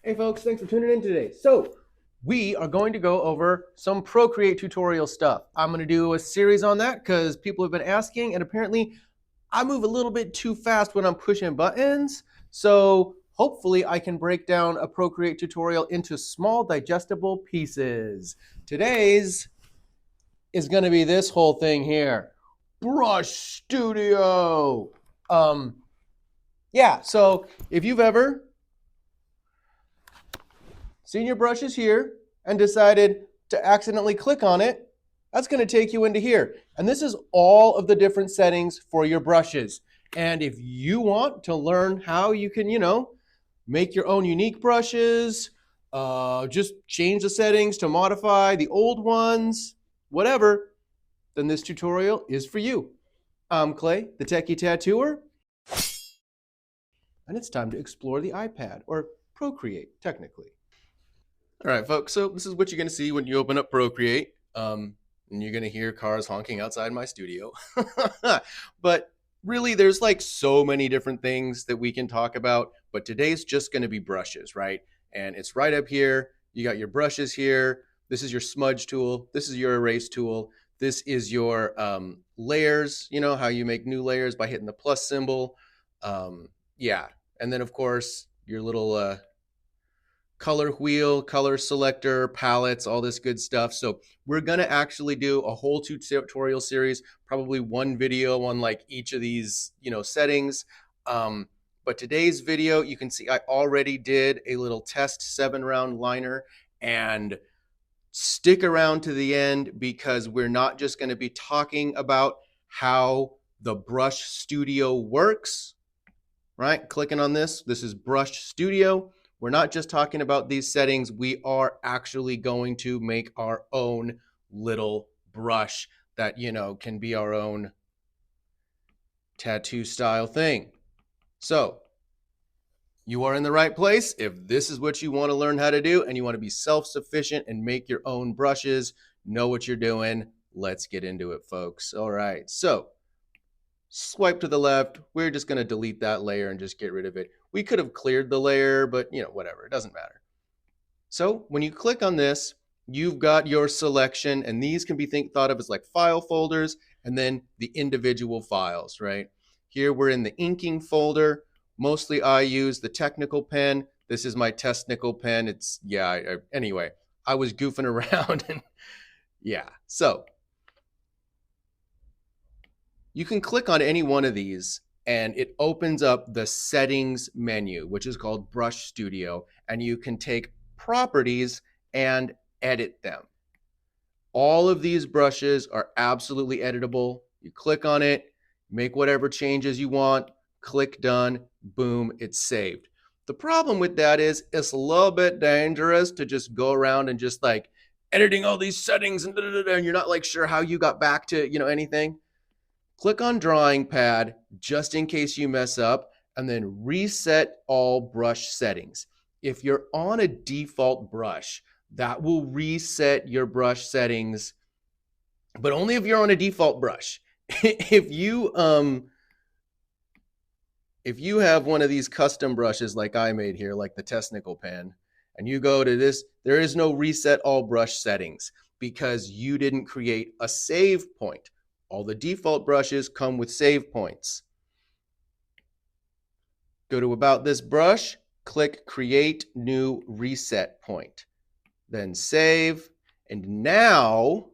Hey folks, thanks for tuning in today. So we are going to go over some Procreate tutorial stuff. I'm going to do a series on that because people have been asking, and apparently I move a little bit too fast when I'm pushing buttons. So hopefully I can break down a Procreate tutorial into small digestible pieces. Today's is going to be this whole thing here. Brush Studio. Yeah, so if you've ever seen your brushes here and decided to accidentally click on it, that's going to take you into here. And this is all of the different settings for your brushes. And if you want to learn how you can, make your own unique brushes, just change the settings to modify the old ones, whatever, then this tutorial is for you. I'm Clay, the Techie Tattooer, and it's time to explore the iPad, or Procreate, technically. All right, folks, so this is what you're going to see when you open up Procreate. And you're going to hear cars honking outside my studio. But really, there's like so many different things that we can talk about. But today's just going to be brushes, right? And it's right up here. You got your brushes here. This is your smudge tool. This is your erase tool. This is your layers, you know, how you make new layers by hitting the plus symbol. Yeah. And then, of course, your little color wheel, color selector, palettes, all this good stuff. So we're going to actually do a whole tutorial series, probably one video on like each of these, settings. But today's video, you can see I already did a little test 7-round liner, and stick around to the end because we're not just going to be talking about how the Brush Studio works, right? Clicking on this is Brush Studio. We're not just talking about these settings. We are actually going to make our own little brush that, can be our own tattoo style thing. So you are in the right place. If this is what you want to learn how to do and you want to be self-sufficient and make your own brushes, know what you're doing. Let's get into it, folks. All right. So swipe to the left. We're just going to delete that layer and just get rid of it. We could have cleared the layer, but whatever, it doesn't matter. So when you click on this, you've got your selection, and these can be thought of as like file folders and then the individual files, right? Here we're in the inking folder. Mostly I use the technical pen. This is my technical pen. It's, anyway, I was goofing around and yeah. So you can click on any one of these and it opens up the settings menu, which is called Brush Studio, and you can take properties and edit them. All of these brushes are absolutely editable. You click on it, make whatever changes you want, click done, boom, it's saved. The problem with that is it's a little bit dangerous to just go around and just like editing all these settings and you're not like sure how you got back to, anything. Click on drawing pad just in case you mess up, and then reset all brush settings. If you're on a default brush, that will reset your brush settings, but only if you're on a default brush. if you have one of these custom brushes like I made here, like the technical pen, and you go to this, there is no reset all brush settings because you didn't create a save point. All the default brushes come with save points. Go to About This Brush, click Create New Reset Point, then save. And now,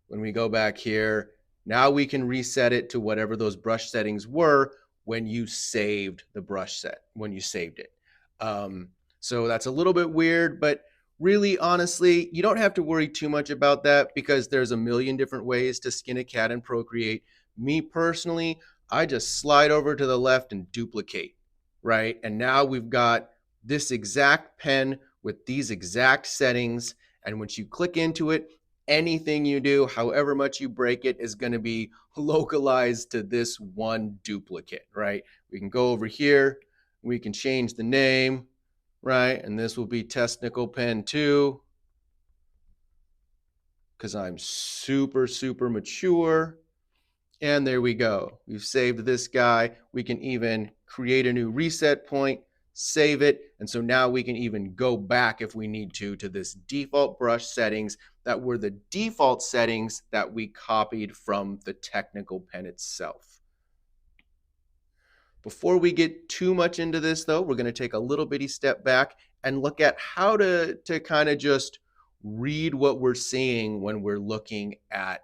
when we go back here, now we can reset it to whatever those brush settings were when you saved the brush set, when you saved it. So that's a little bit weird, but really, honestly, you don't have to worry too much about that because there's a million different ways to skin a cat and Procreate. Me personally, I just slide over to the left and duplicate, right? And now we've got this exact pen with these exact settings. And once you click into it, anything you do, however much you break it, is going to be localized to this one duplicate, right? We can go over here. We can change the name, right? And this will be Technical Pen 2 because I'm super, super mature. And there we go. We've saved this guy. We can even create a new reset point. save it. And so now we can even go back if we need to this default brush settings that were the default settings that we copied from the technical pen itself. Before we get too much into this though, we're going to take a little bitty step back and look at how to kind of just read what we're seeing when we're looking at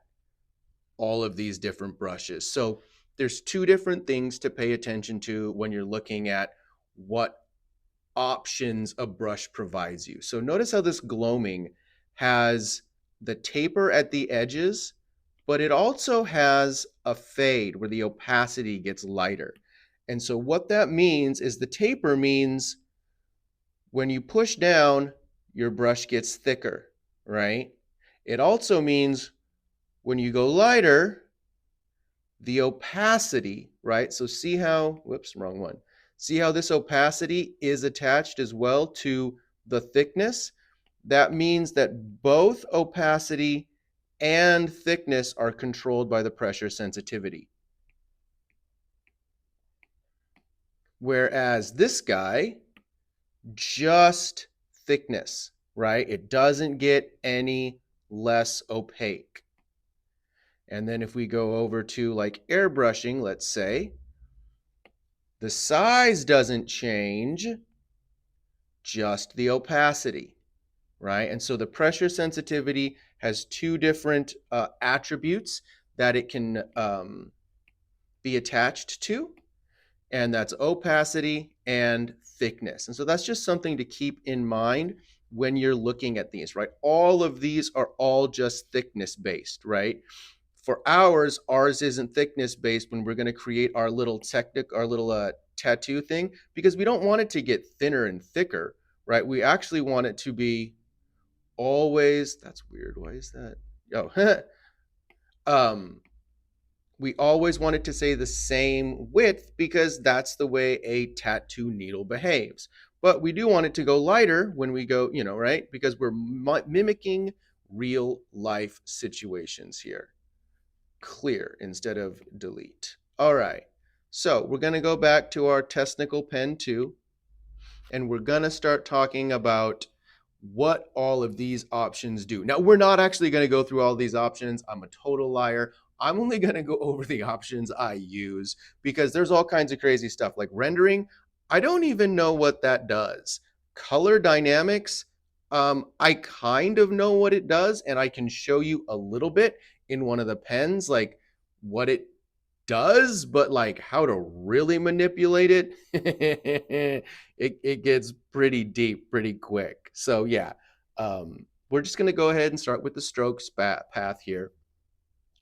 all of these different brushes. So there's two different things to pay attention to when you're looking at what options a brush provides you. So notice how this gloaming has the taper at the edges, but it also has a fade where the opacity gets lighter. And so what that means is the taper means when you push down, your brush gets thicker, right? It also means when you go lighter, the opacity, right? So see how, whoops, wrong one. See how this opacity is attached as well to the thickness? That means that both opacity and thickness are controlled by the pressure sensitivity. Whereas this guy, just thickness, right? It doesn't get any less opaque. And then if we go over to like airbrushing, let's say, the size doesn't change, just the opacity, right? And so the pressure sensitivity has two different attributes that it can be attached to, and that's opacity and thickness. And so that's just something to keep in mind when you're looking at these, right? All of these are all just thickness based, right? For ours isn't thickness based when we're going to create our little tattoo thing, because we don't want it to get thinner and thicker, right? We actually want it to be always, that's weird. Why is that? Oh, we always want it to say the same width because that's the way a tattoo needle behaves. But we do want it to go lighter when we go, right? Because we're mimicking real life situations here. Clear instead of delete. All right. So we're going to go back to our technical pen 2, and we're going to start talking about what all of these options do. Now, we're not actually going to go through all these options. I'm a total liar. I'm only going to go over the options I use because there's all kinds of crazy stuff like rendering. I don't even know what that does. Color dynamics, I kind of know what it does, and I can show you a little bit in one of the pens, like what it does, but like how to really manipulate it, it gets pretty deep pretty quick. So yeah, we're just going to go ahead and start with the strokes path here.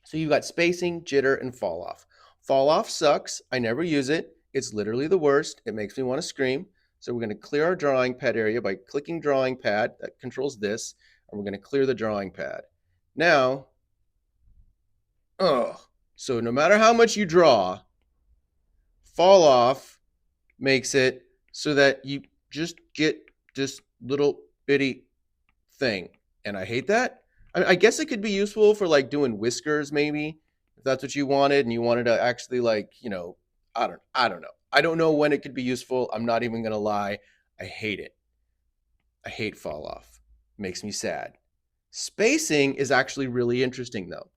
So you've got spacing, jitter, and fall off. Fall off sucks. I never use it. It's literally the worst. It makes me want to scream. So we're going to clear our drawing pad area by clicking drawing pad. That controls this. And we're going to clear the drawing pad. Now, so no matter how much you draw, fall off makes it so that you just get this little bitty thing. And I hate that. I guess it could be useful for like doing whiskers, maybe, if that's what you wanted and you wanted to actually like, I don't know. I don't know when it could be useful. I'm not even going to lie. I hate it. I hate fall off. It makes me sad. Spacing is actually really interesting though.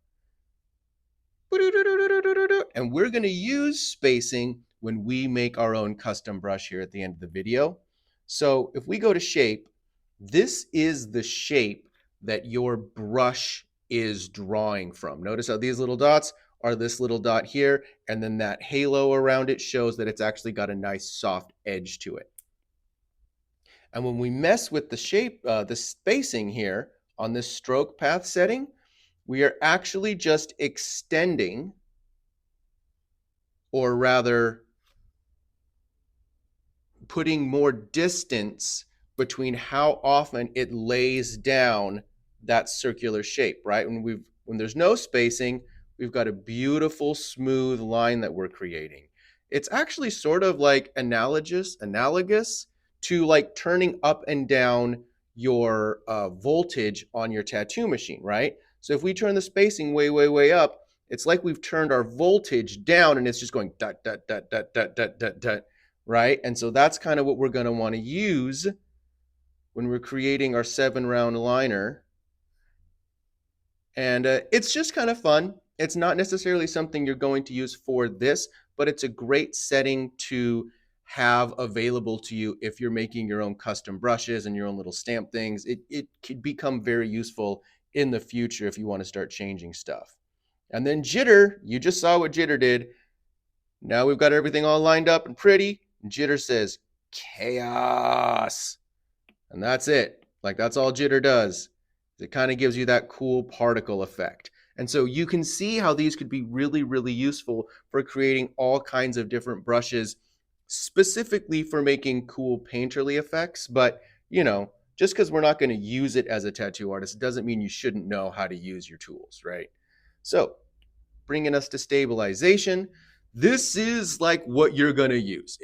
And we're going to use spacing when we make our own custom brush here at the end of the video. So if we go to shape, this is the shape that your brush is drawing from. Notice how these little dots are this little dot here, and then that halo around it shows that it's actually got a nice soft edge to it. And when we mess with the shape, the spacing here on this stroke path setting, we are actually just extending, or rather putting more distance between how often it lays down that circular shape, right? When there's no spacing, we've got a beautiful smooth line that we're creating. It's actually sort of like analogous to like turning up and down your voltage on your tattoo machine, right? So if we turn the spacing way, way, way up, it's like we've turned our voltage down and it's just going dot, dot, dot, dot, dot, dot, dot, dot. right? And so that's kind of what we're going to want to use when we're creating our 7-round liner. And it's just kind of fun. It's not necessarily something you're going to use for this, but it's a great setting to have available to you if you're making your own custom brushes and your own little stamp things. It could become very useful in the future if you want to start changing stuff. And then jitter, you just saw what jitter did. Now we've got everything all lined up and pretty. And jitter says chaos. And that's it. Like, that's all jitter does. It kind of gives you that cool particle effect. And so you can see how these could be really, really useful for creating all kinds of different brushes, specifically for making cool painterly effects. But, you know, just because we're not going to use it as a tattoo artist doesn't mean you shouldn't know how to use your tools, right? So, bringing us to stabilization, this is like what you're going to use.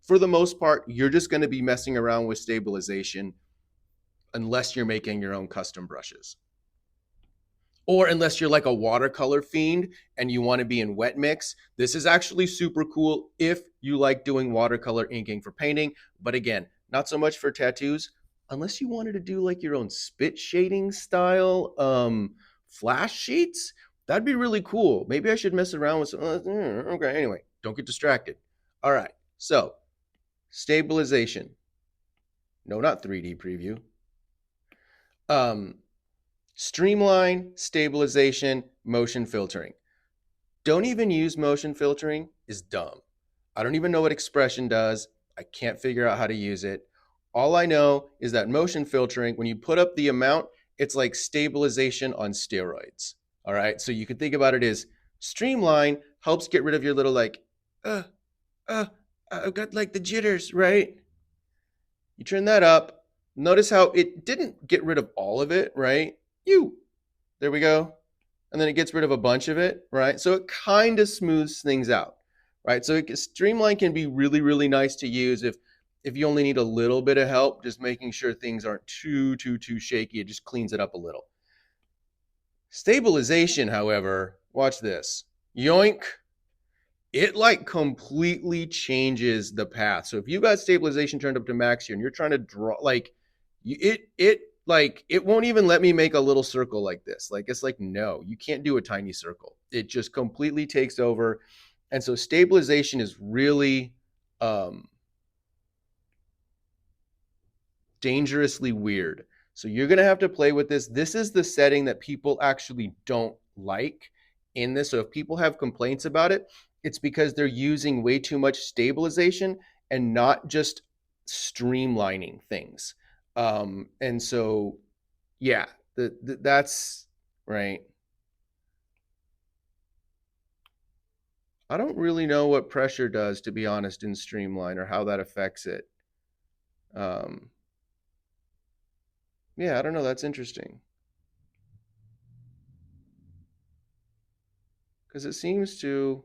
For the most part, you're just going to be messing around with stabilization unless you're making your own custom brushes. Or unless you're like a watercolor fiend and you want to be in wet mix. This is actually super cool if you like doing watercolor inking for painting. But again, not so much for tattoos, unless you wanted to do like your own spit shading style flash sheets. That'd be really cool. Maybe I should mess around with some. Okay, anyway, don't get distracted. All right, so stabilization. No, not 3D preview. Streamline, stabilization, motion filtering. Don't even use motion filtering is dumb. I don't even know what expression does. I can't figure out how to use it. All I know is that motion filtering, when you put up the amount, it's like stabilization on steroids. All right. So you could think about it as streamline helps get rid of your little like, I've got like the jitters, right? You turn that up. Notice how it didn't get rid of all of it, right? There we go. And then it gets rid of a bunch of it, right? So it kind of smooths things out, right? So streamline can be really, really nice to use if you only need a little bit of help, just making sure things aren't too shaky. It just cleans it up a little. Stabilization, however, watch this. Yoink. It like completely changes the path. So if you got stabilization turned up to max here and you're trying to draw, like it won't even let me make a little circle like this. Like, it's like, no, you can't do a tiny circle. It just completely takes over. And so stabilization is really dangerously weird. So you're going to have to play with this. This is the setting that people actually don't like in this. So if people have complaints about it, it's because they're using way too much stabilization and not just streamlining things. And so, yeah, that's right. I don't really know what pressure does, to be honest, in Streamline or how that affects it. Yeah, I don't know. That's interesting. Because it seems to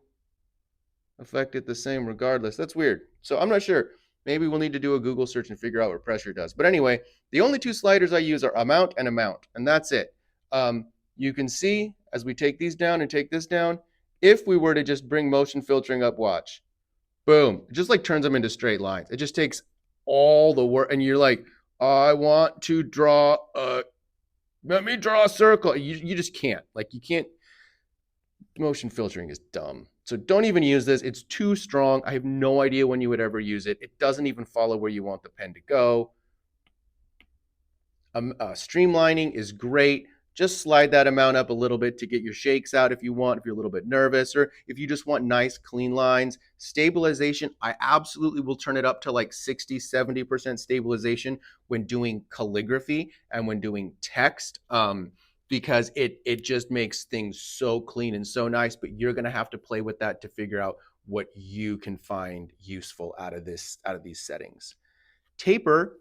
affect it the same regardless. That's weird. So I'm not sure. Maybe we'll need to do a Google search and figure out what pressure does. But anyway, the only two sliders I use are amount, and that's it. You can see as we take these down and take this down, if we were to just bring motion filtering up, watch, boom, it just like turns them into straight lines. It just takes all the work, and you're like, I want to draw let me draw a circle. You just can't. Like, you can't. Motion filtering is dumb. So don't even use this. It's too strong. I have no idea when you would ever use it. It doesn't even follow where you want the pen to go. Streamlining is great. Just slide that amount up a little bit to get your shakes out if you want, if you're a little bit nervous, or if you just want nice, clean lines. Stabilization, I absolutely will turn it up to like 60, 70% stabilization when doing calligraphy and when doing text. Because it just makes things so clean and so nice, but you're going to have to play with that to figure out what you can find useful out of these settings. Taper.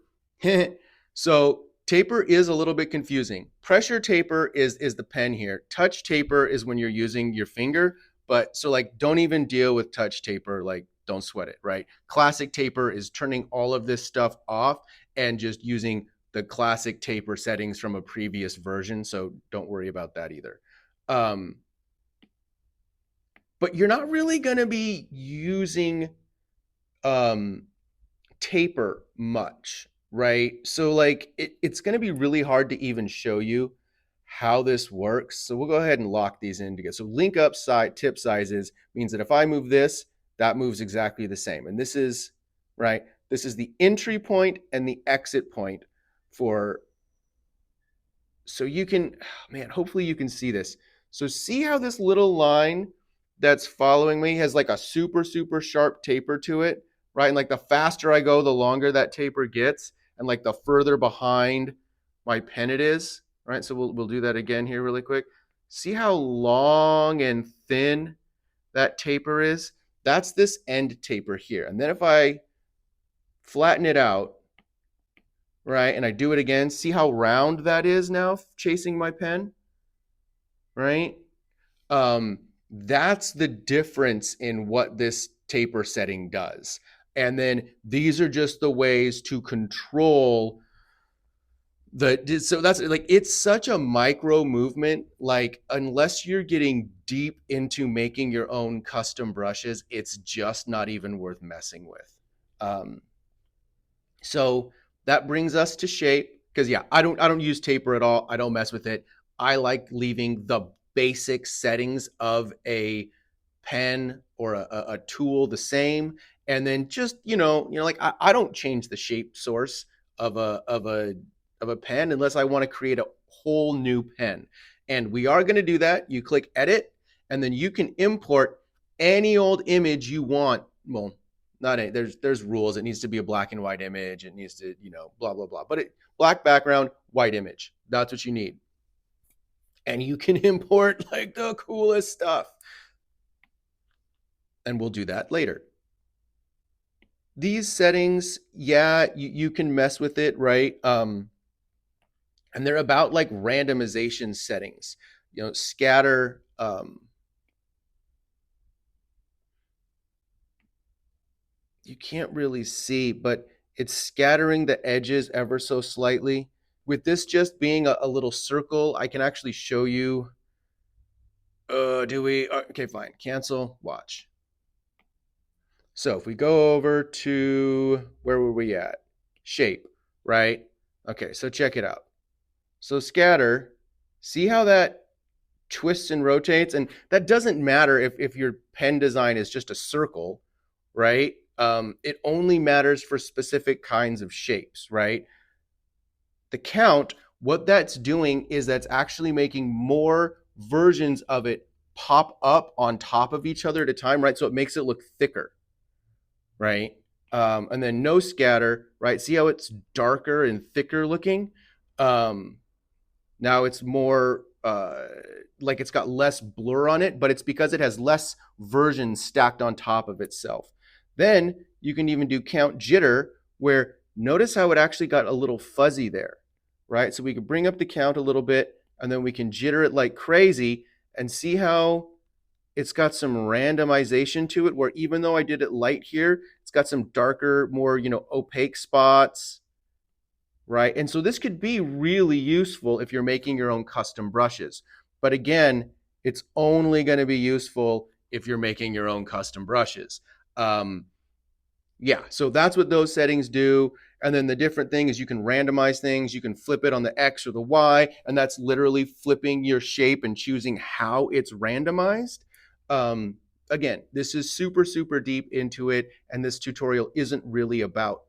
So taper is a little bit confusing. Pressure taper is the pen here. Touch taper is when you're using your finger, but so like, don't even deal with touch taper. Like, don't sweat it, right? Classic taper is turning all of this stuff off and just using the classic taper settings from a previous version. So don't worry about that either. But you're not really going to be using taper much, right? So like it's going to be really hard to even show you how this works. So we'll go ahead and lock these in together. So link up side tip sizes means that if I move this, that moves exactly the same. And this is, right, this is the entry point and the exit point for, so you can, man, hopefully you can see this. So see how this little line that's following me has like a super, super sharp taper to it, right? And like the faster I go, the longer that taper gets, and like the further behind my pen it is, right? So we'll do that again here really quick. See how long and thin that taper is? That's this end taper here. And then if I flatten it out, right, and I do it again, see how round that is now chasing my pen, right? That's the difference in what this taper setting does. And then these are just the ways to control the, so that's like, it's such a micro movement. Like, unless you're getting deep into making your own custom brushes, it's just not even worth messing with. So that brings us to shape, because yeah, I don't use taper at all. I don't mess with it. I like leaving the basic settings of a pen or a tool the same, and then just like I don't change the shape source of a pen unless I want to create a whole new pen. And we are going to do that. You click edit, and then you can import any old image you want. Well, not any, there's rules. It needs to be a black and white image. It needs to, blah, blah, blah. But black background, white image. That's what you need. And you can import like the coolest stuff. And we'll do that later. These settings, yeah, you can mess with it, right? And they're about like randomization settings. Scatter, you can't really see, but it's scattering the edges ever so slightly. With this just being a little circle, I can actually show you. Do we? Okay, fine. Cancel. Watch. So if we go over to, where were we at? Shape, right? Okay, so check it out. So scatter, see how that twists and rotates? And that doesn't matter if your pen design is just a circle, right? It only matters for specific kinds of shapes, right? The count, what that's doing is that's actually making more versions of it pop up on top of each other at a time, right? So it makes it look thicker, right? And then no scatter, right? See how it's darker and thicker looking? Now it's more like it's got less blur on it, but it's because it has less versions stacked on top of itself. Then you can even do count jitter, where notice how it actually got a little fuzzy there, right? So we can bring up the count a little bit, and then we can jitter it like crazy, and see how it's got some randomization to it, where even though I did it light here, it's got some darker, more, opaque spots, right? And so this could be really useful if you're making your own custom brushes. But again, it's only going to be useful if you're making your own custom brushes. Yeah, so that's what those settings do. And then the different thing is you can randomize things. You can flip it on the X or the Y, and that's literally flipping your shape and choosing how it's randomized. Again, this is super, super deep into it, and this tutorial isn't really about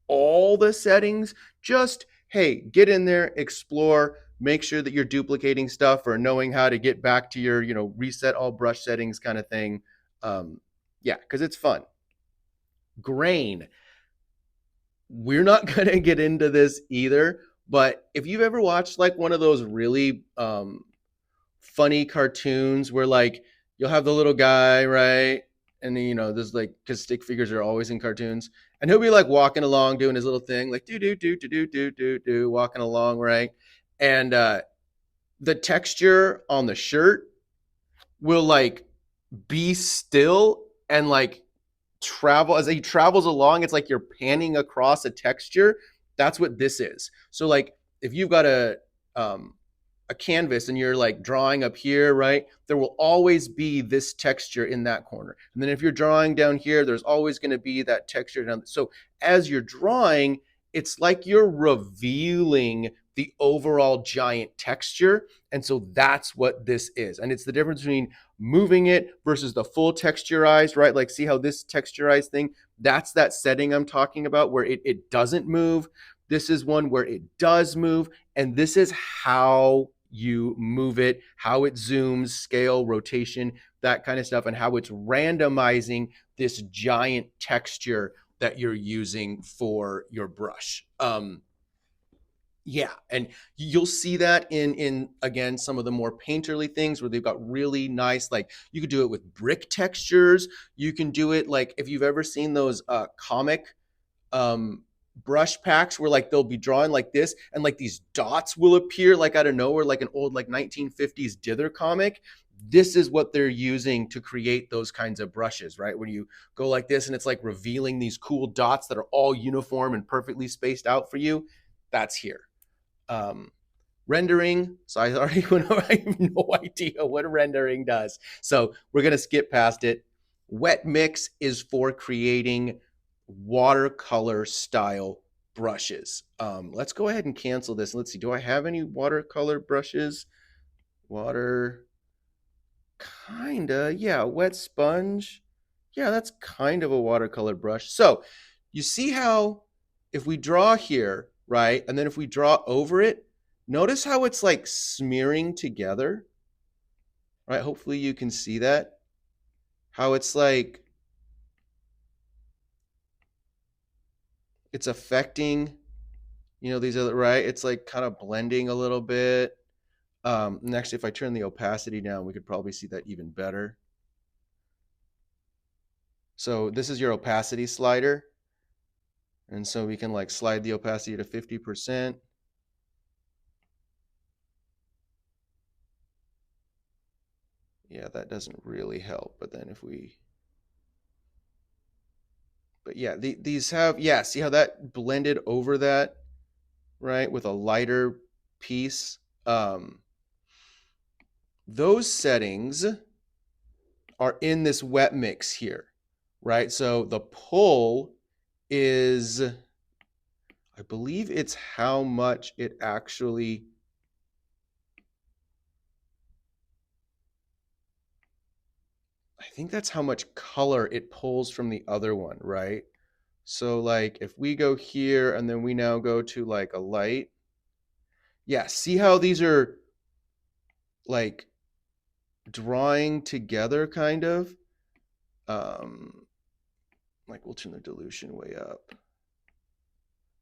all the settings. Just, hey, get in there, explore, make sure that you're duplicating stuff or knowing how to get back to your, reset all brush settings kind of thing. Yeah, because it's fun. Grain. We're not going to get into this either, but if you've ever watched like one of those really funny cartoons where like you'll have the little guy, right? And then, there's like, because stick figures are always in cartoons, and he'll be like walking along doing his little thing, like do do do do do do do do, walking along, right? And the texture on the shirt will like be still and like travel as he travels along. It's like you're panning across a texture. That's what this is. So like if you've got a a canvas and you're like drawing up here, right? There will always be this texture in that corner. And then if you're drawing down here, there's always going to be that texture down. So as you're drawing, it's like you're revealing the overall giant texture. And so that's what this is. And it's the difference between moving it versus the full texturized, right? Like see how this texturized thing, that's that setting I'm talking about where it doesn't move. This is one where it does move. And this is how you move it, how it zooms, scale, rotation, that kind of stuff, and how it's randomizing this giant texture that you're using for your brush. Yeah, and you'll see that in again some of the more painterly things where they've got really nice, like you could do it with brick textures. You can do it like if you've ever seen those comic brush packs where like they'll be drawing like this and like these dots will appear like out of nowhere, like an old like 1950s dither comic. This is what they're using to create those kinds of brushes, right? When you go like this and it's like revealing these cool dots that are all uniform and perfectly spaced out for you. That's here. Rendering. So I already I have no idea what rendering does. So we're going to skip past it. Wet mix is for creating watercolor style brushes. Let's go ahead and cancel this. Let's see. Do I have any watercolor brushes? Water. Kinda. Yeah. Wet sponge. Yeah, that's kind of a watercolor brush. So you see how if we draw here, right? And then if we draw over it, notice how it's like smearing together, right? Hopefully you can see that. How it's like, it's affecting, you know, these other, right? It's like kind of blending a little bit. And actually, if I turn the opacity down, we could probably see that even better. So this is your opacity slider. And so we can like slide the opacity to 50%. Yeah, that doesn't really help. But then if we, but yeah, these have, yeah, see how that blended over that, right? With a lighter piece. Those settings are in this wet mix here, right? So the pull is, I believe it's how much it actually, I think that's how much color it pulls from the other one, right? So like if we go here and then we now go to like a light, yeah, see how these are like drawing together kind of? Like we'll turn the dilution way up.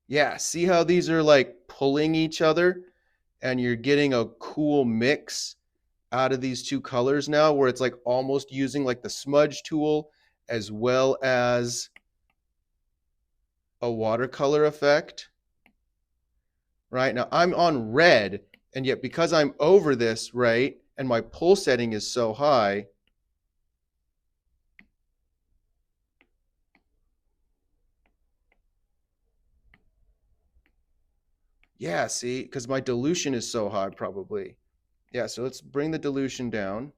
Yeah, see how these are like pulling each other and you're getting a cool mix out of these two colors now where it's like almost using like the smudge tool as well as a watercolor effect. Right? Now I'm on red and yet because I'm over this, right, and my pull setting is so high, yeah, see, because my dilution is so high probably. Yeah, so let's bring the dilution down.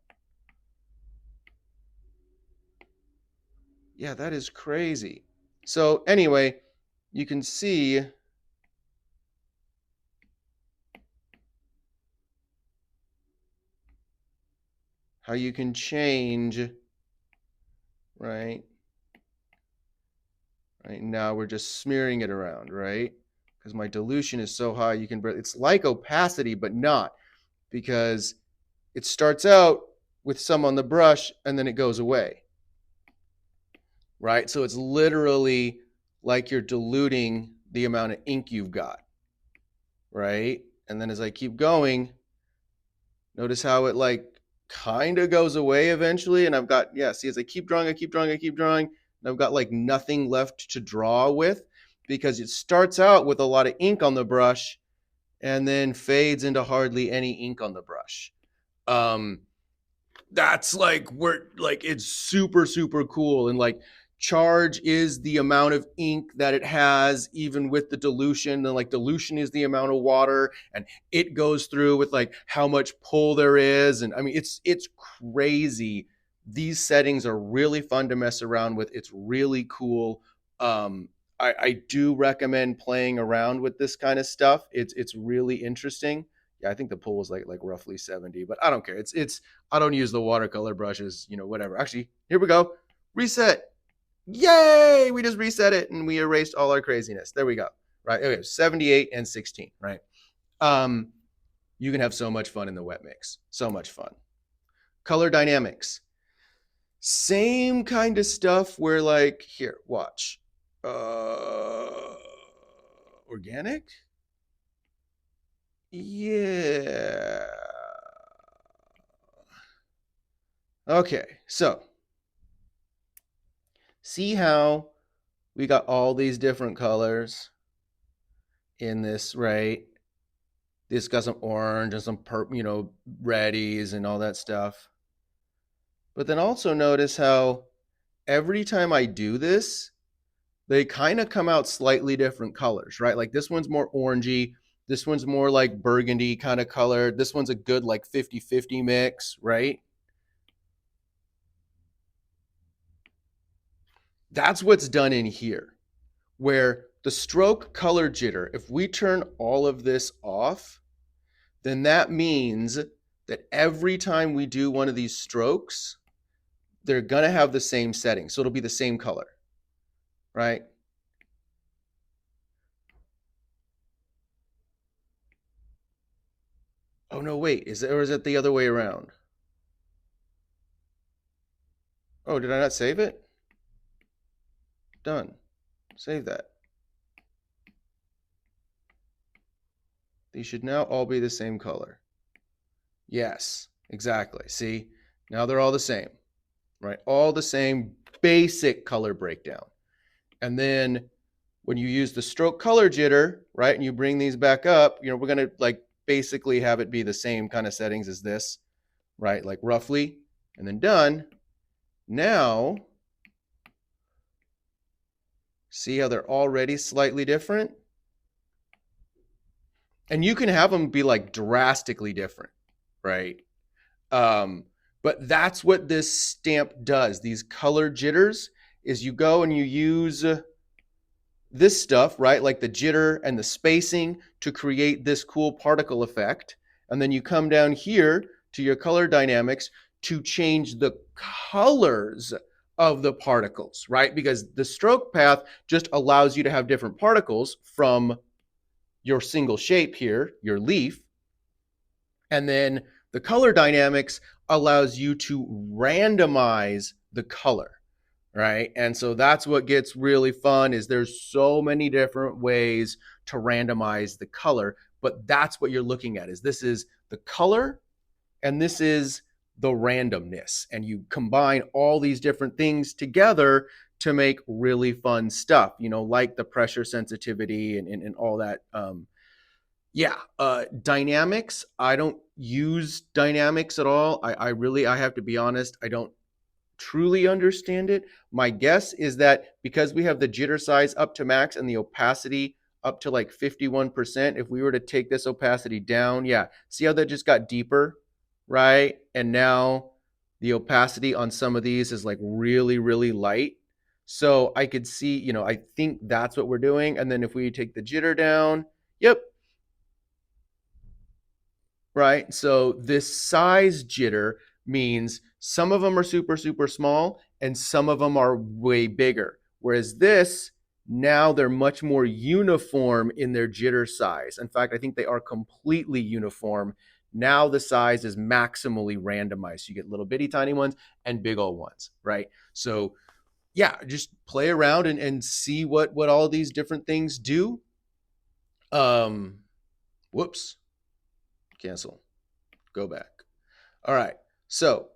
Yeah, that is crazy. So anyway, you can see how you can change, right? Right now we're just smearing it around, right? Because my dilution is so high, you can, it's like opacity, but not, because it starts out with some on the brush and then it goes away, right? So it's literally like you're diluting the amount of ink you've got, right? And then as I keep going, notice how it like kind of goes away eventually. And I've got, yeah, see, as I keep drawing, I keep drawing, I keep drawing, and I've got like nothing left to draw with because it starts out with a lot of ink on the brush and then fades into hardly any ink on the brush. That's like, we're like, it's super, super cool. And like, charge is the amount of ink that it has, even with the dilution. And like dilution is the amount of water, and it goes through with like how much pull there is. And I mean, it's crazy. These settings are really fun to mess around with. It's really cool. I do recommend playing around with this kind of stuff. It's really interesting. Yeah, I think the pull was like roughly 70, but I don't care. It's I don't use the watercolor brushes, whatever. Actually, here we go. Reset. Yay! We just reset it and we erased all our craziness. There we go. Right. Okay, 78 and 16, right? You can have so much fun in the wet mix. So much fun. Color dynamics. Same kind of stuff where like, here, watch. Organic? Yeah. Okay, so see how we got all these different colors in this, right? This got some orange and some reddies and all that stuff. But then also notice how every time I do this, they kind of come out slightly different colors, right? Like this one's more orangey. This one's more like burgundy kind of color. This one's a good like 50-50 mix, right? That's what's done in here, where the stroke color jitter, if we turn all of this off, then that means that every time we do one of these strokes, they're going to have the same setting. So it'll be the same color, right? Oh, no, wait. Is it the other way around? Oh, did I not save it? Done. Save that. These should now all be the same color. Yes, exactly. See, now they're all the same, right? All the same basic color breakdown. And then when you use the stroke color jitter, right, and you bring these back up, we're going to like basically have it be the same kind of settings as this, right? Like roughly, and then done. Now, see how they're already slightly different? And you can have them be like drastically different, right? But that's what this stamp does. These color jitters is you go and you use this stuff, right? Like the jitter and the spacing to create this cool particle effect. And then you come down here to your color dynamics to change the colors of the particles, right? Because the stroke path just allows you to have different particles from your single shape here, your leaf. And then the color dynamics allows you to randomize the color, right? And so that's what gets really fun is there's so many different ways to randomize the color, but that's what you're looking at is this is the color and this is the randomness. And you combine all these different things together to make really fun stuff, like the pressure sensitivity and all that. Dynamics. I don't use dynamics at all. I have to be honest, I don't truly understand it. My guess is that because we have the jitter size up to max and the opacity up to like 51%, if we were to take this opacity down, see how that just got deeper, right? And now the opacity on some of these is like really, really light. So I could see, I think that's what we're doing. And then if we take the jitter down, yep, right? So this size jitter means some of them are super, super small and some of them are way bigger. Whereas this, now they're much more uniform in their jitter size. In fact, I think they are completely uniform. Now the size is maximally randomized. So you get little bitty tiny ones and big old ones, right? So just play around and see what all these different things do. Whoops. Cancel. Go back. All right. So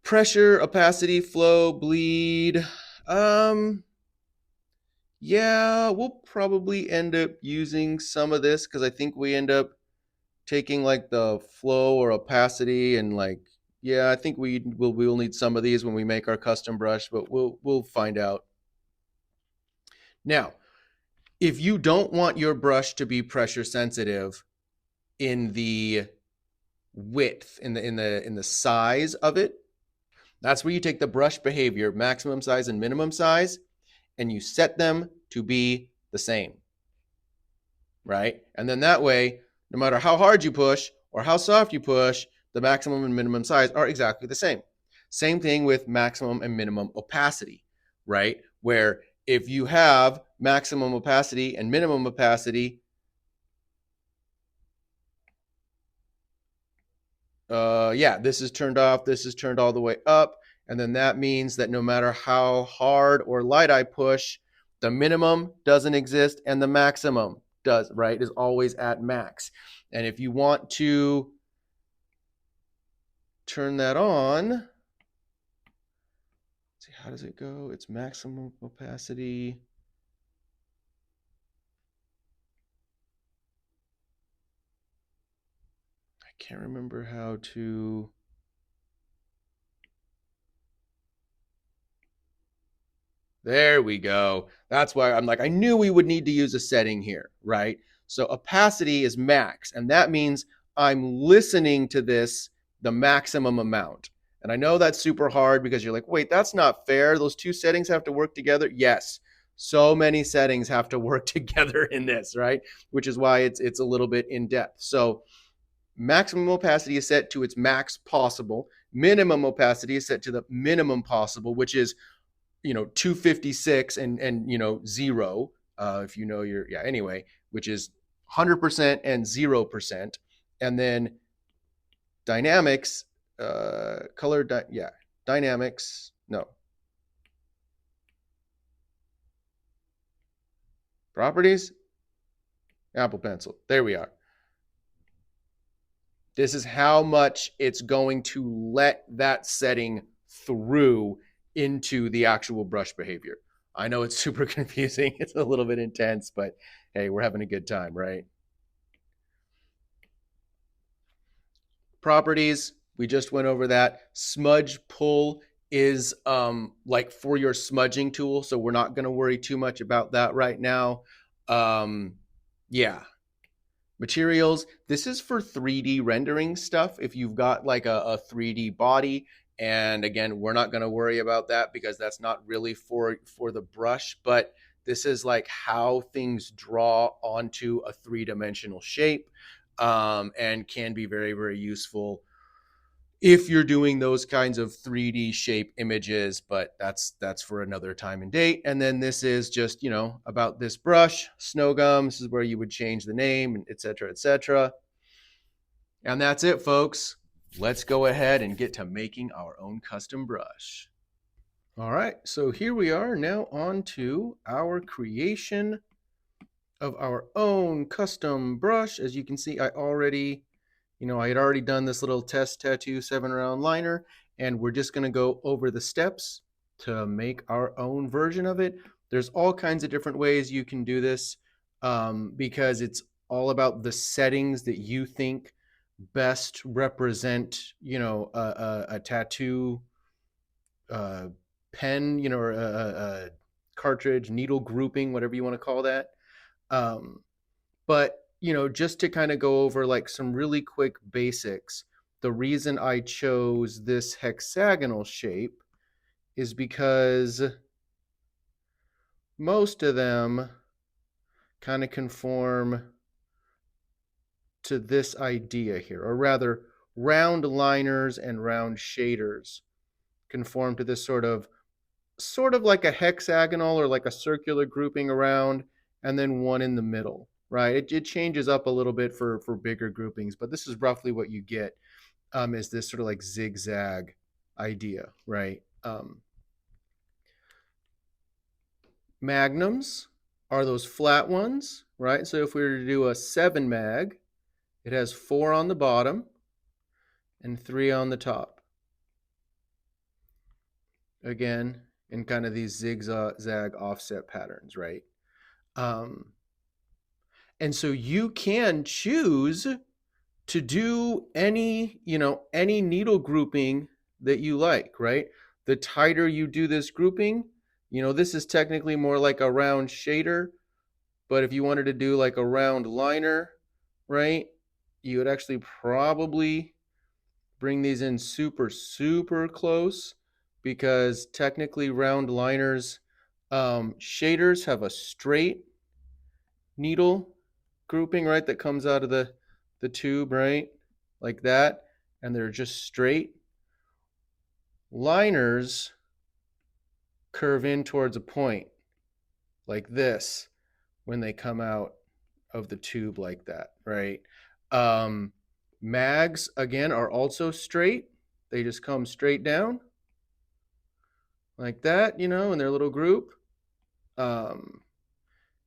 pressure, opacity, flow, bleed. We'll probably end up using some of this because I think we end up taking like the flow or opacity and like, Yeah, I think we'll need some of these when we make our custom brush, but we'll find out. Now, if you don't want your brush to be pressure sensitive in the width, in the size of it, that's where you take the brush behavior, maximum size and minimum size, and you set them to be the same, right? And then that way, no matter how hard you push or how soft you push, the maximum and minimum size are exactly the same. Same thing with maximum and minimum opacity, right? Where if you have maximum opacity and minimum opacity, this is turned off, this is turned all the way up, and then that means that no matter how hard or light I push, the minimum doesn't exist and the maximum does, right? Is always at max. And if you want to turn that on, let's see, how does it go? It's maximum opacity. I can't remember how to. There we go. That's why I'm like, I knew we would need to use a setting here, right? So opacity is max, and that means I'm listening to this the maximum amount. And I know that's super hard because you're like, wait, that's not fair. Those two settings have to work together. Yes, so many settings have to work together in this, right? Which is why it's a little bit in depth. So maximum opacity is set to its max possible. Minimum opacity is set to the minimum possible, which is 256 and 0, if you know your, anyway, which is 100% and 0%. And then dynamics, dynamics, no, properties, Apple Pencil, there we are. This is how much it's going to let that setting through into the actual brush behavior. I know it's super confusing. It's a little bit intense, but hey, we're having a good time, right? Properties, we just went over that. Smudge pull is like for your smudging tool, so we're not going to worry too much about that right now. Yeah. Materials, this is for 3D rendering stuff. If you've got like a 3D body, and again, we're not going to worry about that because that's not really for the brush, but this is like how things draw onto a three-dimensional shape, and can be very, very useful if you're doing those kinds of 3D shape images, but that's for another time and date. And then this is just, about this brush, snow gum. This is where you would change the name, et cetera, et cetera. And that's it, folks. Let's go ahead and get to making our own custom brush. All right, so here we are now on to our creation of our own custom brush. As you can see, I had already done this little test tattoo 7-round liner, and we're just going to go over the steps to make our own version of it. There's all kinds of different ways you can do this, because it's all about the settings that you think best represent, a tattoo pen, or a cartridge, needle grouping, whatever you want to call that. But just to kind of go over like some really quick basics, the reason I chose this hexagonal shape is because most of them kind of conform to this idea here, or rather, round liners and round shaders conform to this sort of like a hexagonal or like a circular grouping around, and then one in the middle, right? It changes up a little bit for bigger groupings, but this is roughly what you get, is this sort of like zigzag idea, right? Magnums are those flat ones, right? So if we were to do a 7 mag, it has 4 on the bottom and 3 on the top. Again, in kind of these zigzag offset patterns, right? And so you can choose to do any, any needle grouping that you like, right? The tighter you do this grouping, this is technically more like a round shader, but if you wanted to do like a round liner, right, you would actually probably bring these in super, super close, because technically round liners, shaders have a straight needle grouping, right, that comes out of the tube, right, like that, and they're just straight. Liners curve in towards a point like this when they come out of the tube like that, right? Mags, again, are also straight. They just come straight down like that, in their little group. Um,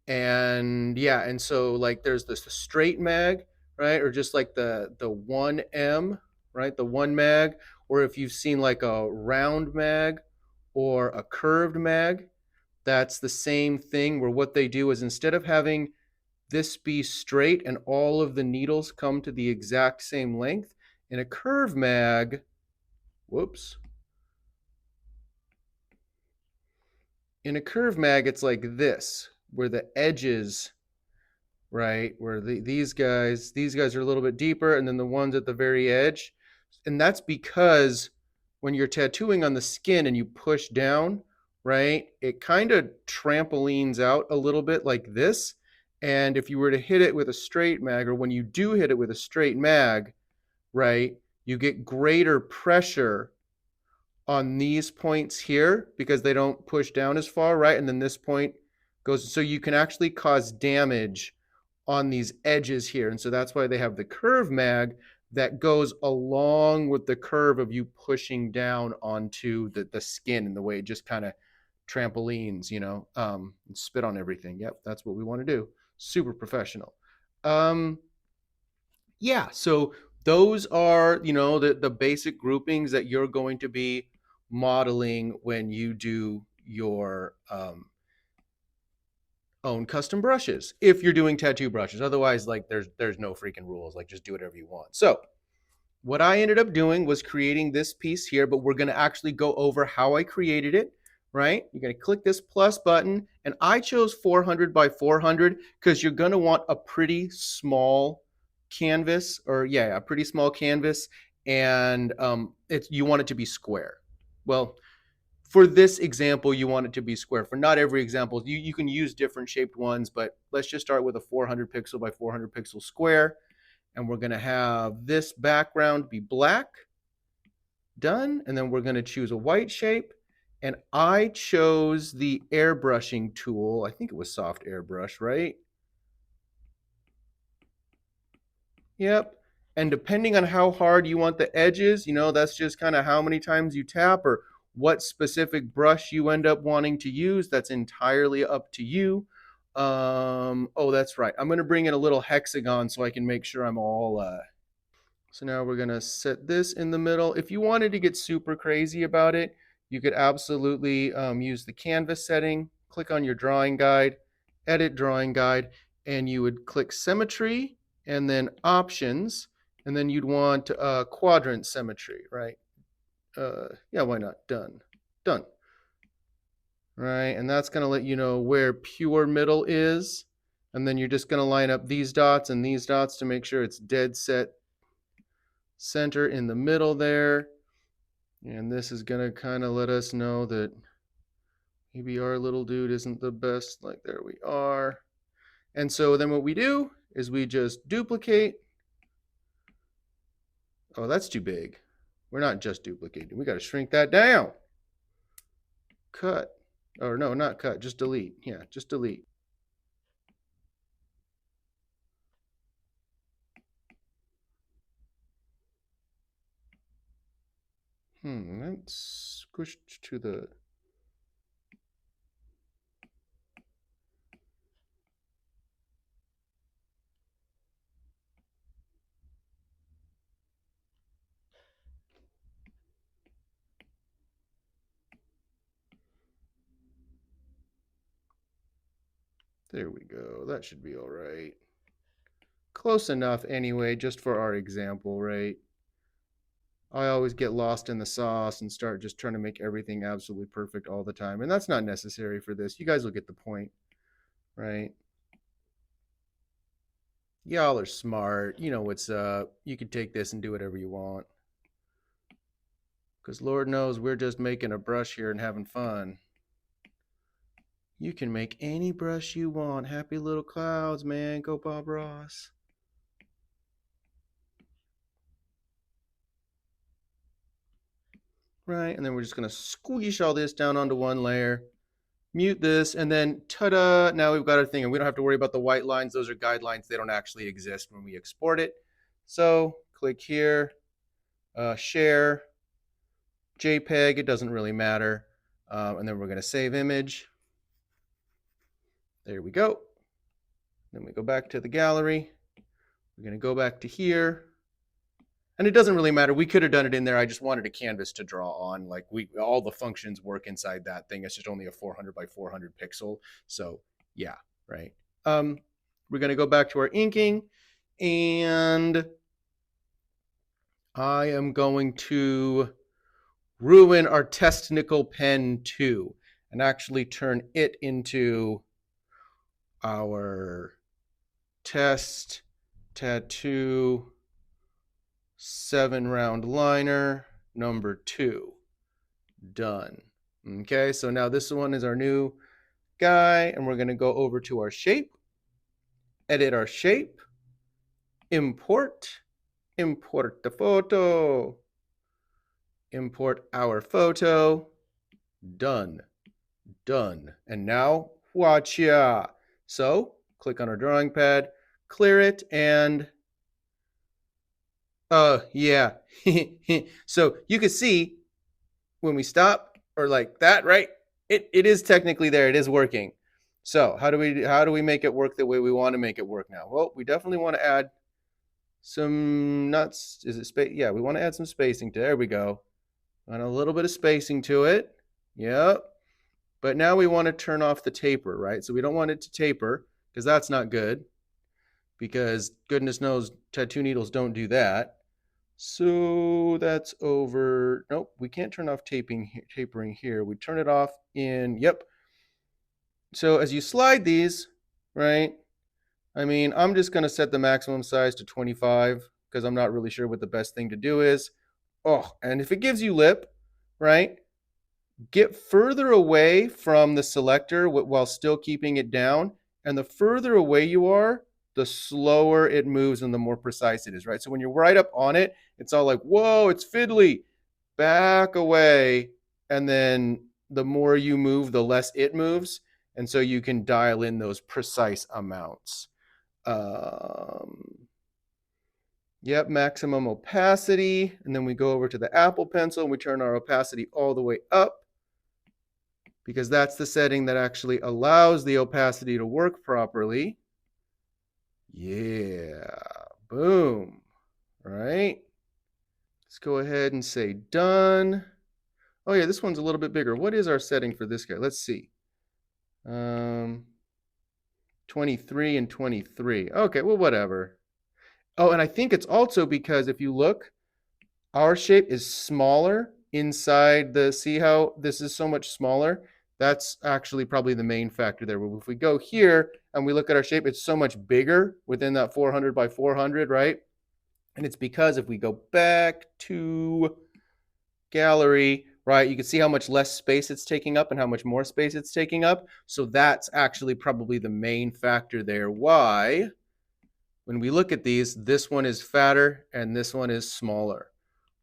and yeah, and so like there's this the straight mag, right? Or just like the 1M, right? The one mag, or if you've seen like a round mag or a curved mag, that's the same thing, where what they do is, instead of having this be straight and all of the needles come to the exact same length, in a curve mag, whoops, in a curve mag, it's like this, where the edges, right, where these guys are a little bit deeper, and then the ones at the very edge. And that's because when you're tattooing on the skin and you push down, right, it kind of trampolines out a little bit like this. And if you were to hit it with a straight mag, or when you do hit it with a straight mag, right, you get greater pressure on these points here because they don't push down as far, right? And then this point goes, so you can actually cause damage on these edges here. And so that's why they have the curve mag that goes along with the curve of you pushing down onto the skin, and the way it just kind of trampolines, and spit on everything. Yep, that's what we want to do. Super professional. Yeah, so those are, the basic groupings that you're going to be modeling when you do your own custom brushes, if you're doing tattoo brushes. Otherwise, like, there's no freaking rules. Like, just do whatever you want. So what I ended up doing was creating this piece here, but we're going to actually go over how I created it, right? You're going to click this plus button, and I chose 400 by 400 because you're going to want a pretty small canvas, or yeah, a pretty small canvas, and you want it to be square. Well, for this example, you want it to be square. For not every example, you can use different shaped ones, but let's just start with a 400 pixel by 400 pixel square. And we're going to have this background be black. Done. And then we're going to choose a white shape. And I chose the airbrushing tool. I think it was soft airbrush, right? Yep. And depending on how hard you want the edges, that's just kind of how many times you tap, or what specific brush you end up wanting to use. That's entirely up to you. Oh, that's right. I'm going to bring in a little hexagon so I can make sure I'm all so now we're going to set this in the middle. If you wanted to get super crazy about it, you could absolutely use the canvas setting, click on your drawing guide, edit drawing guide, and you would click symmetry and then options, and then you'd want quadrant symmetry, right? Yeah, why not? Done. Done. Right, and that's going to let you know where pure middle is. And then you're just going to line up these dots and these dots to make sure it's dead set center in the middle there. And this is going to kind of let us know that maybe our little dude isn't the best. Like, there we are. And so then what we do is we just duplicate. Oh, that's too big. We're not just duplicating. We got to shrink that down. Cut. Or no, not cut. Just delete. Yeah, just delete. That's squished to the... There we go. That should be all right. close enough anyway, just for our example, right? I always get lost in the sauce and start just trying to make everything absolutely perfect all the time. And that's not necessary for this. You guys will get the point, right? Y'all are smart. You know what's up. You can take this and do whatever you want. Because Lord knows we're just making a brush here and having fun. You can make any brush you want. Happy little clouds, man. Go Bob Ross. Right, and then we're just going to squish all this down onto one layer. Mute this, and then ta-da! Now we've got our thing, and we don't have to worry about the white lines. Those are guidelines. They don't actually exist when we export it. So click here, share, JPEG. It doesn't really matter. And then we're going to save image. There we go. Then we go back to the gallery. We're going to go back to here. And it doesn't really matter. We could have done it in there. I just wanted a canvas to draw on. Like all the functions work inside that thing. It's just only a 400 by 400 pixel. So yeah, right. We're going to go back to our inking, and I am going to ruin our test nickel pen 2 and actually turn it into our test tattoo 7-round liner number 2. Done. Okay, so now this one is our new guy, and we're going to go over to our shape, edit our shape, import the photo, import our photo. Done. And now watch ya. So click on our drawing pad, clear it, and yeah. So you can see when we stop or like that, right? It is technically there. It is working. So how do we make it work the way we want to make it work now? Well, we definitely want to add some nuts. Is it space? Yeah, we want to add some spacing to. There we go. And a little bit of spacing to it. Yep. But now we want to turn off the taper, right? So we don't want it to taper because that's not good. Because goodness knows tattoo needles don't do that. So that's over. Nope, we can't turn off tapering here. We turn it off in, yep. So as you slide these, right? I mean, I'm just going to set the maximum size to 25 because I'm not really sure what the best thing to do is. Oh, and if it gives you lip, right? Get further away from the selector while still keeping it down. And the further away you are, the slower it moves and the more precise it is, right? So when you're right up on it, it's all like, whoa, it's fiddly. Back away. And then the more you move, the less it moves. And so you can dial in those precise amounts. Yep, maximum opacity. And then we go over to the Apple Pencil and we turn our opacity all the way up, because that's the setting that actually allows the opacity to work properly. Yeah, boom, right? Let's go ahead and say done. Oh yeah, this one's a little bit bigger. What is our setting for this guy? Let's see. 23 and 23. Okay, well, whatever. Oh, and I think it's also because if you look, our shape is smaller inside the, see how this is so much smaller? That's actually probably the main factor there. If we go here and we look at our shape, it's so much bigger within that 400 by 400, right? And it's because if we go back to gallery, right, you can see how much less space it's taking up and how much more space it's taking up. So that's actually probably the main factor there. Why, when we look at these, this one is fatter and this one is smaller,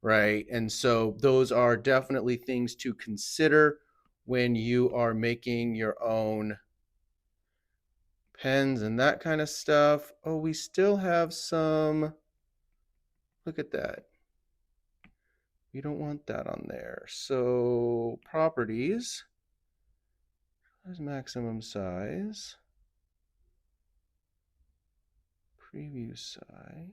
right? And so those are definitely things to consider when you are making your own pens and that kind of stuff. Oh, we still have some, look at that. We don't want that on there. So properties, there's maximum size, preview size.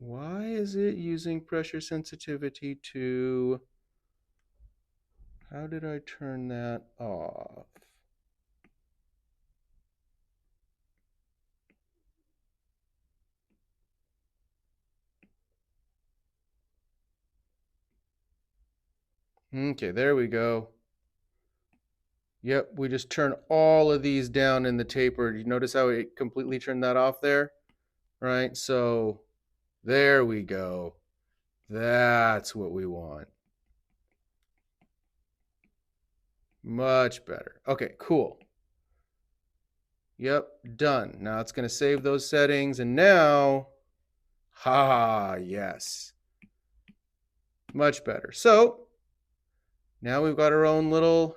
Why is it using pressure sensitivity to... How did I turn that off? Okay, there we go. Yep, we just turn all of these down in the taper. You notice how it completely turned that off there? Right, so there we go. That's what we want. Much better. Okay, cool. Yep, done. Now it's going to save those settings, and now, yes. Much better. So now we've got our own little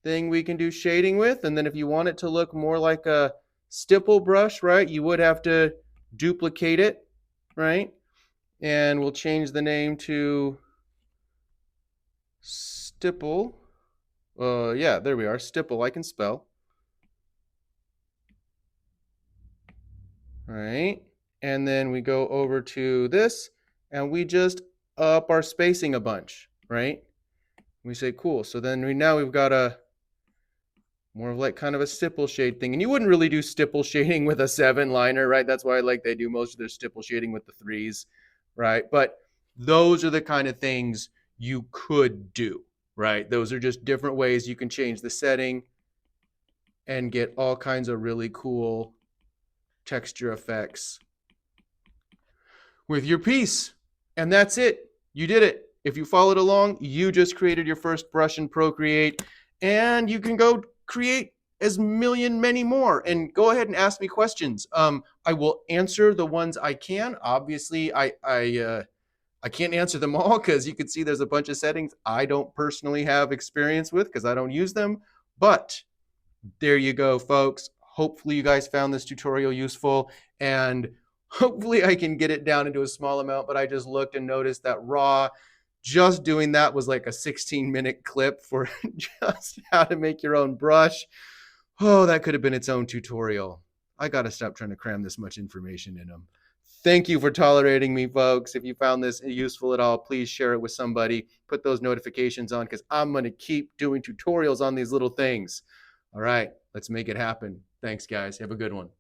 thing we can do shading with, and then if you want it to look more like a stipple brush, right, you would have to duplicate it, right? And we'll change the name to stipple. Yeah, there we are. Stipple, I can spell. All right. And then we go over to this and we just up our spacing a bunch, right? We say, cool. So then now we've got a more of like kind of a stipple shade thing. And you wouldn't really do stipple shading with a 7-liner, right? That's why like they do most of their stipple shading with the 3s, right? But those are the kind of things you could do, right? Those are just different ways you can change the setting and get all kinds of really cool texture effects with your piece. And that's it. You did it. If you followed along, you just created your first brush in Procreate, and you can go create as many more, and go ahead and ask me questions. I will answer the ones I can. Obviously, I can't answer them all because you can see there's a bunch of settings I don't personally have experience with because I don't use them. But there you go, folks. Hopefully you guys found this tutorial useful, and hopefully I can get it down into a small amount, but I just looked and noticed that raw, just doing that was like a 16-minute clip for just how to make your own brush. Oh, that could have been its own tutorial. I got to stop trying to cram this much information in them. Thank you for tolerating me, folks. If you found this useful at all, please share it with somebody. Put those notifications on because I'm going to keep doing tutorials on these little things. All right, let's make it happen. Thanks, guys. Have a good one.